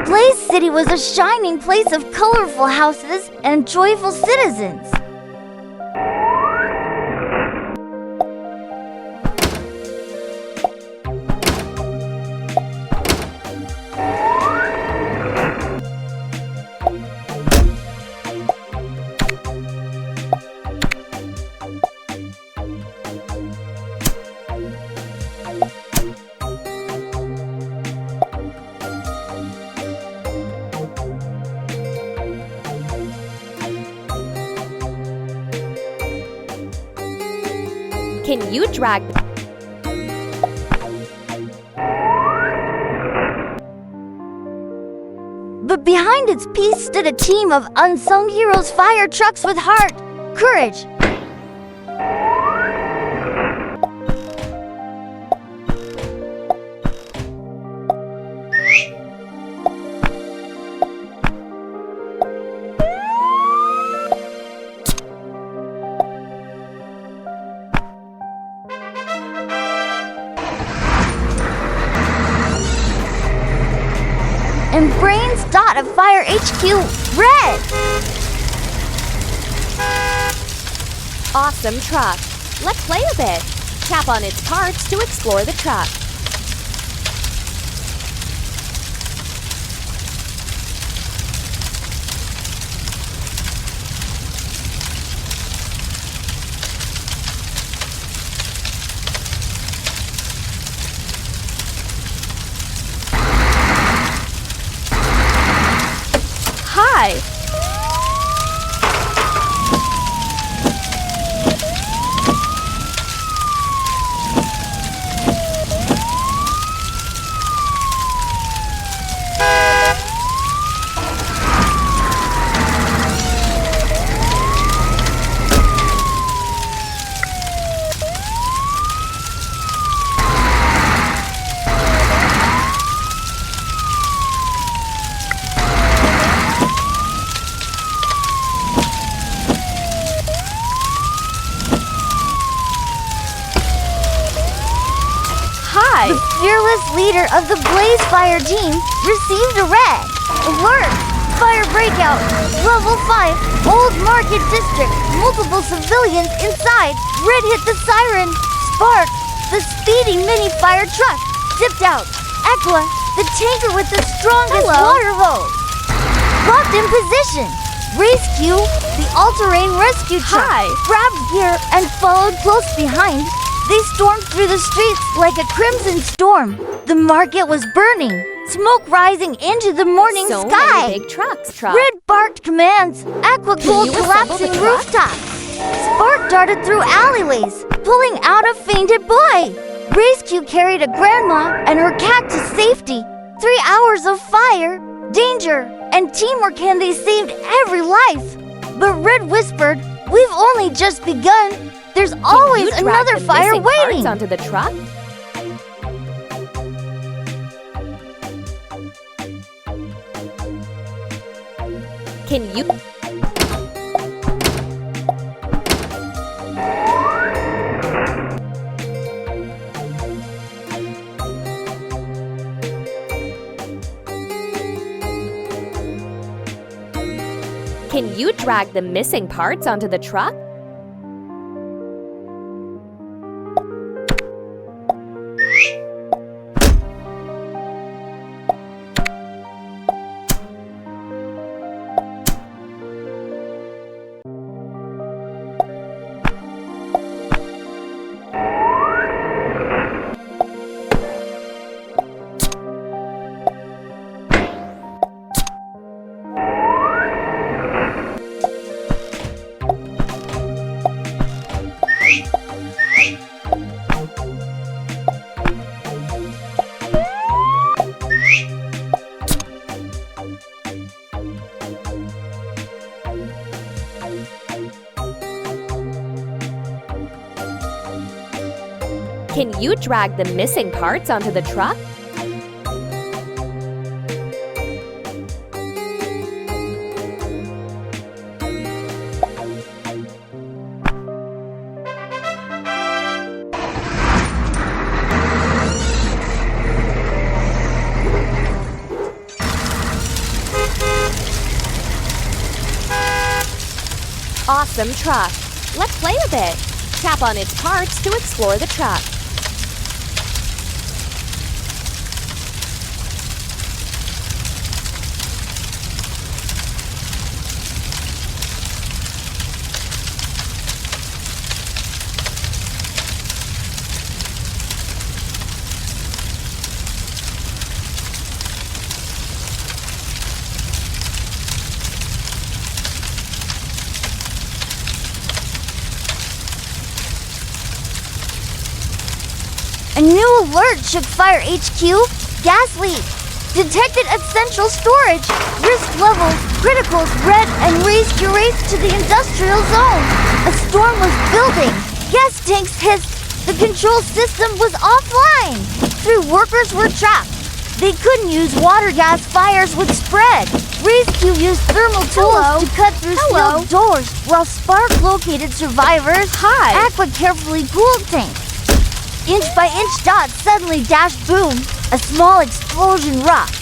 Blaze City was a shining place of colorful houses and joyful citizens. Can you drag? But behind its peace stood a team of unsung heroes, fire trucks with heart, courage, and brains dot of Fire HQ red. Awesome truck. Let's play a bit. Tap on its parts to explore the truck. Hi! The fearless leader of the Blaze Fire team received a red. Alert! Fire breakout! Level 5, Old Market District. Multiple civilians inside. Red hit the siren. Spark! The speeding mini fire truck dipped out. Aqua! The tanker with the strongest water hose. Locked in position. Race Q! The all-terrain rescue truck. Grabbed gear and followed close behind. They stormed through the streets like a crimson storm. The market was burning, smoke rising into the morning So sky. many big trucks. Red barked commands, Aqua cooled you assemble collapsing the truck? rooftops. Spark darted through alleyways, pulling out a fainted boy. Race Q carried a grandma and her cat to safety. 3 hours of fire, danger, and teamwork, and they saved every life. But Red whispered, "We've only just begun. There's always Can you drag another the fire missing parts waiting." onto the truck? Can you? Can you drag the missing parts onto the truck? Can you drag the missing parts onto the truck? Awesome truck. Let's play with it. Tap on its parts to explore the truck. A new alert shook Fire HQ. Gas leak. Detected at central storage. Risk level, criticals red and raised to the industrial zone. A storm was building. Gas tanks hissed. The control system was offline. 3 workers were trapped. They couldn't use water gas, fires would spread. Rescue used thermal tools to cut through sealed doors, while Spark located survivors. Aqua carefully cooled tanks. Inch by inch dots suddenly dashed boom. A small explosion rocked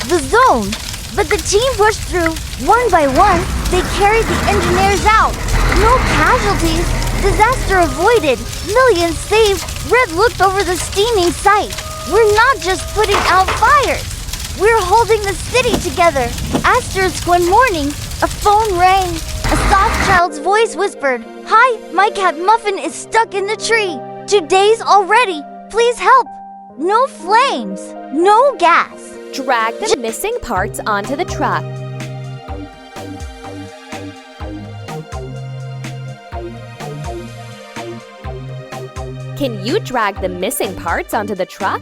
the zone. But the team pushed through. One by one, they carried the engineers out. No casualties. Disaster avoided. Millions saved. Red looked over the steaming site. We're not just putting out fires. We're holding the city together. Asterisk one morning, a phone rang. A soft child's voice whispered, "Hi, my cat Muffin is stuck in the tree. 2 days already. Please help." No flames. No gas. Drag the missing parts onto the truck. Can you drag the missing parts onto the truck?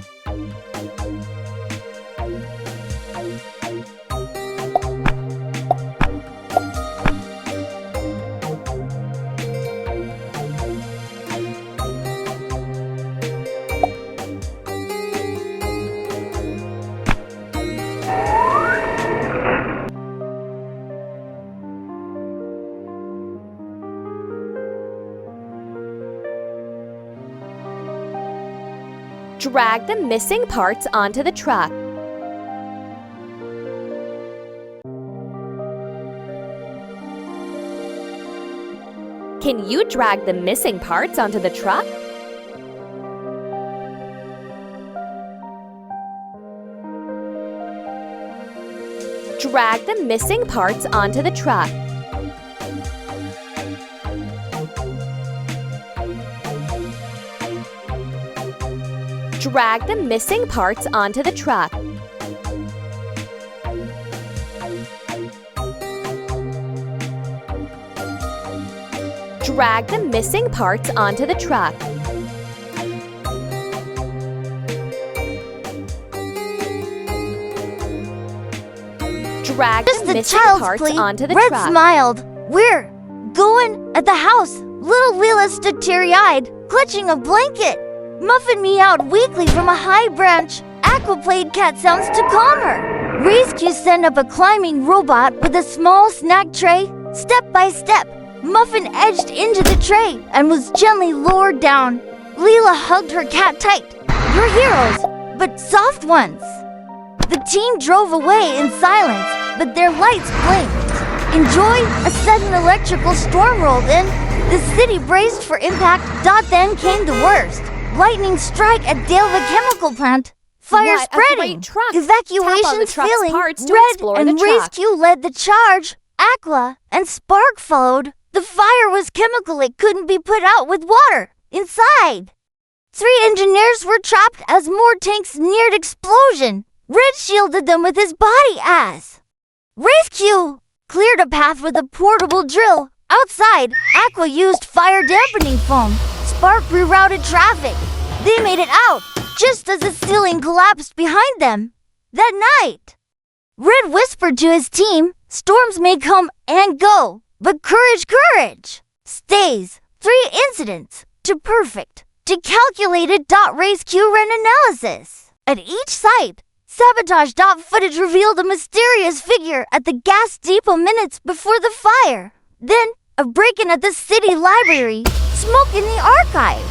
Drag the missing parts onto the truck. Can you drag the missing parts onto the truck? Drag the missing parts onto the truck. Drag the missing parts onto the truck. Drag the missing parts onto the truck. Drag the missing parts onto the truck. Red smiled. "We're going at the house." Little Leela stood teary-eyed, clutching a blanket. Muffin meowed weakly from a high branch. Aqua played cat sounds to calm her. Rescue sent up a climbing robot with a small snack tray. Step by step, Muffin edged into the tray and was gently lowered down. Leela hugged her cat tight. "You're heroes, but soft ones." The team drove away in silence, but their lights blinked. In joy, a sudden electrical storm rolled in. The city braced for impact. Then came the worst. Lightning strike at Dalva chemical plant. Fire What a spreading. great truck. Evacuations truck's failing. parts to Red explore and the truck. Rescue led the charge. Aqua and Spark followed. The fire was chemical. It couldn't be put out with water inside. 3 engineers were trapped as more tanks neared explosion. Red shielded them with his body as Rescue cleared a path with a portable drill. Outside, Aqua used fire dampening foam. Spark rerouted traffic. They made it out just as the ceiling collapsed behind them. That night, Red whispered to his team, "Storms may come and go, but courage, courage stays." 3 incidents to perfect, to calculated rescue run analysis. At each site, sabotage footage revealed a mysterious figure at the gas depot minutes before the fire. Then, a break-in at the city library, smoke in the archives.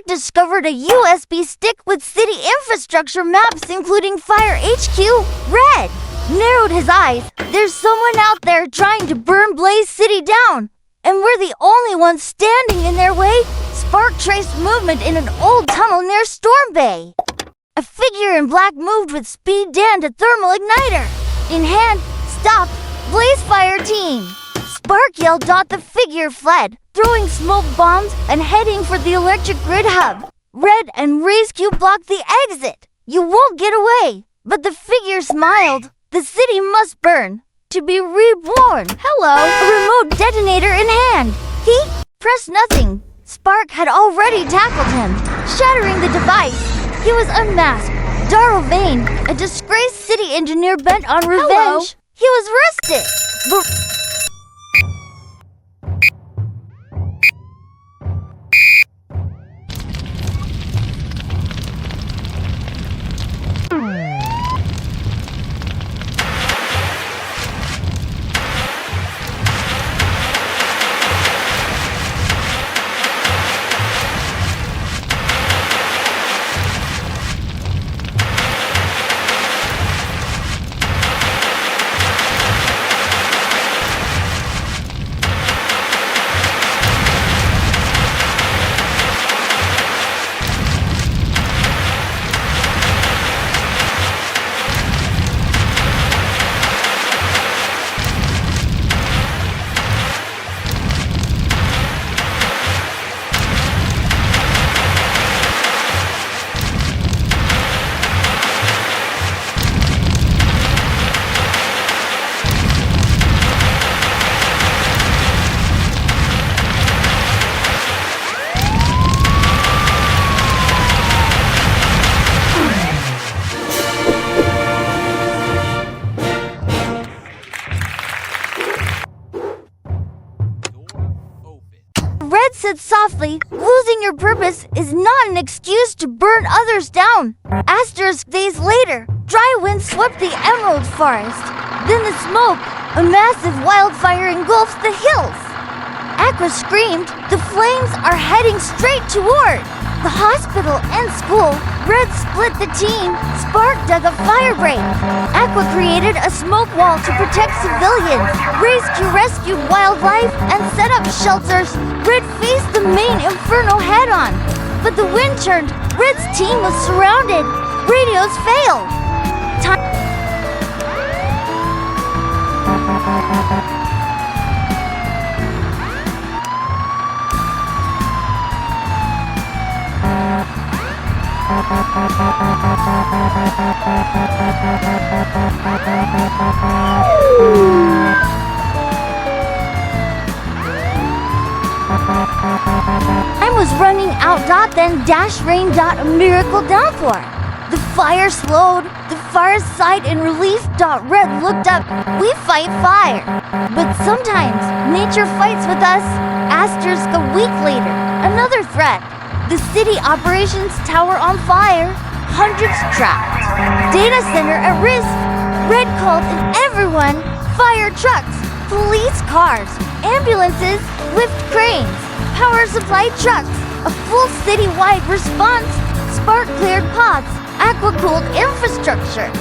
discovered a USB stick with city infrastructure maps including Fire HQ. Red narrowed his eyes. There's someone out there trying to burn Blaze City down, and we're the only ones standing in their way. Spark traced movement in an old tunnel near Storm Bay. A figure in black moved with speed down to thermal igniter. In hand, stopped, Blaze Fire Team. Spark yelled. The figure fled, throwing smoke bombs and heading for the electric grid hub. Red and Rescue blocked the exit. You won't get away. But the figure smiled. The city must burn to be reborn. Hello. A remote detonator in hand. He pressed nothing. Spark had already tackled him, shattering the device. He was unmasked. Darrow Vane, a disgraced city engineer bent on revenge. Hello. He was arrested. Red said softly, losing your purpose is not an excuse to burn others down. Asterisk days later, dry winds swept the emerald forest. Then the smoke, a massive wildfire engulfed the hills. Aqua screamed, the flames are heading straight toward the hospital and school. Red split the team. Spark dug a fire break. Aqua created a smoke wall to protect civilians. Rescued wildlife and set up shelters. Red faced the main inferno head-on. But the wind turned. Red's team was surrounded. Radios failed. Time was running out. Then dash rain. A miracle downpour. The fire slowed. The far side in relief. Red looked up. We fight fire, but sometimes nature fights with us. Asterisk a week later. Another threat. The city operations tower on fire. Hundreds trapped. Data center at risk. Red called in everyone. Fire trucks, police cars, ambulances, lift cranes, power supply trucks. A full citywide response. Spark cleared pods. Aqua-cooled infrastructure.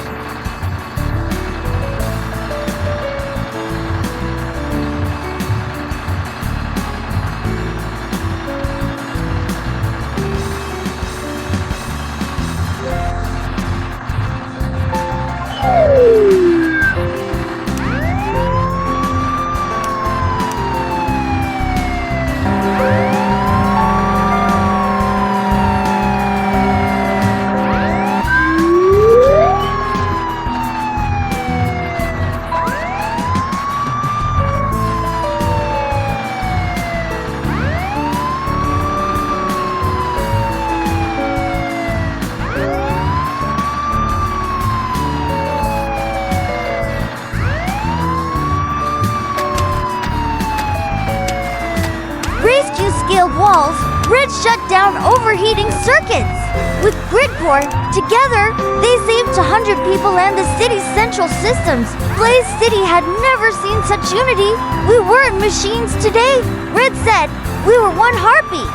Walls, Red shut down overheating circuits. With grid core, together, they saved 100 people and the city's central systems. Blaze City had never seen such unity. We weren't machines today, Red said. We were one heartbeat.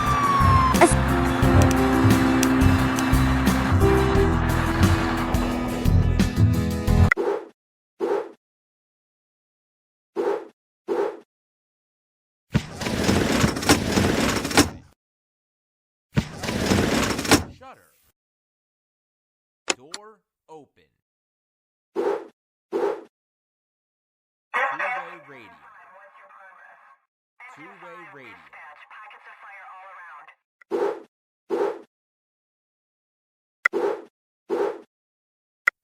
two-way radio. Pockets of fire all around.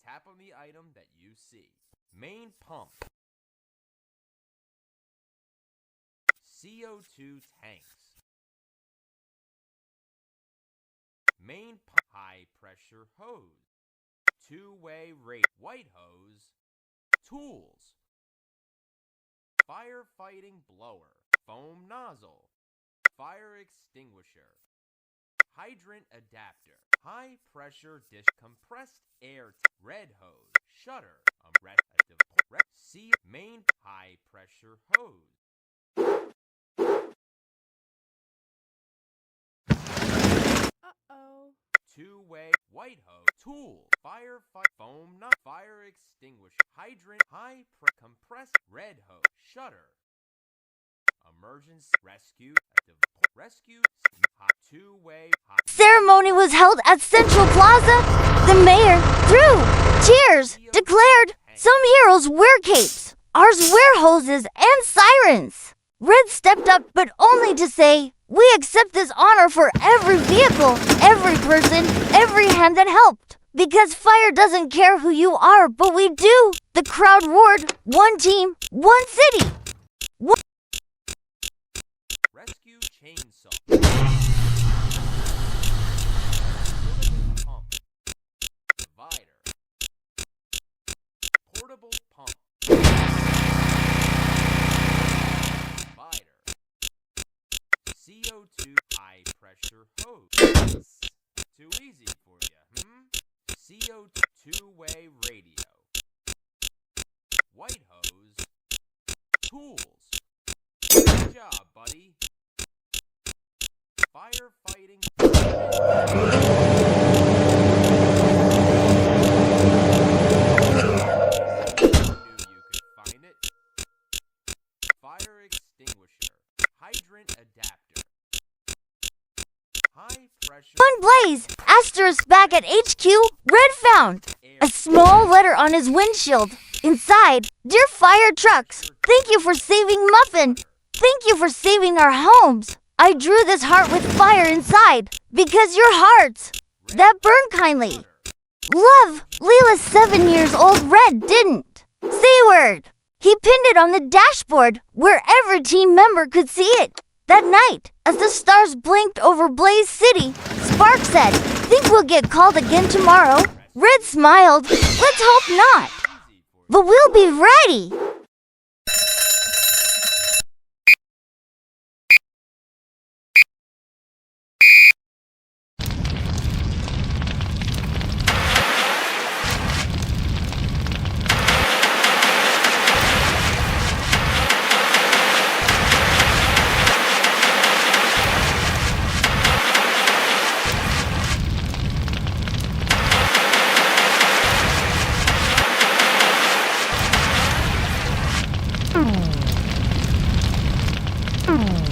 Tap on the item that you see. Main pump. CO2 tanks. Main pump. High pressure hose. Two-way rate. White hose. Tools. Firefighting blower. Foam nozzle. Fire extinguisher. Hydrant adapter. High pressure dish. Compressed air. Red hose. Shutter. See main high pressure hose. Uh-oh. Two-way white hose. Tool. Firefight. Foam not. Fire extinguisher. Hydrant. High compressed red hose. Shutter. Emergency rescue. Rescue. Two-way. Ceremony was held at Central Plaza. The mayor, through cheers, declared some heroes wear capes, ours wear hoses and sirens. Red stepped up, but only to say, we accept this honor for every vehicle, every person, every hand that helped. Because fire doesn't care who you are, but we do. The crowd roared, one team, one city. Rescue chainsaw. Pump. Divider. Portable pump. Divider. CO2 high pressure hose. Too easy for you, CO2 two-way radio. White hose. Tools. Good job, buddy. Firefighting. Knew you could find it. Fire extinguisher. Hydrant adapter. High pressure. One blaze, asterisk back at HQ, Red found a small letter on his windshield. Inside, dear fire trucks, thank you for saving Muffin. Thank you for saving our homes. I drew this heart with fire inside because your hearts that burn kindly. Love, Leela's 7 years old Red didn't say a word. He pinned it on the dashboard where every team member could see it. That night, as the stars blinked over Blaze City, Spark said, think we'll get called again tomorrow. Red smiled, let's hope not. But we'll be ready. Mm.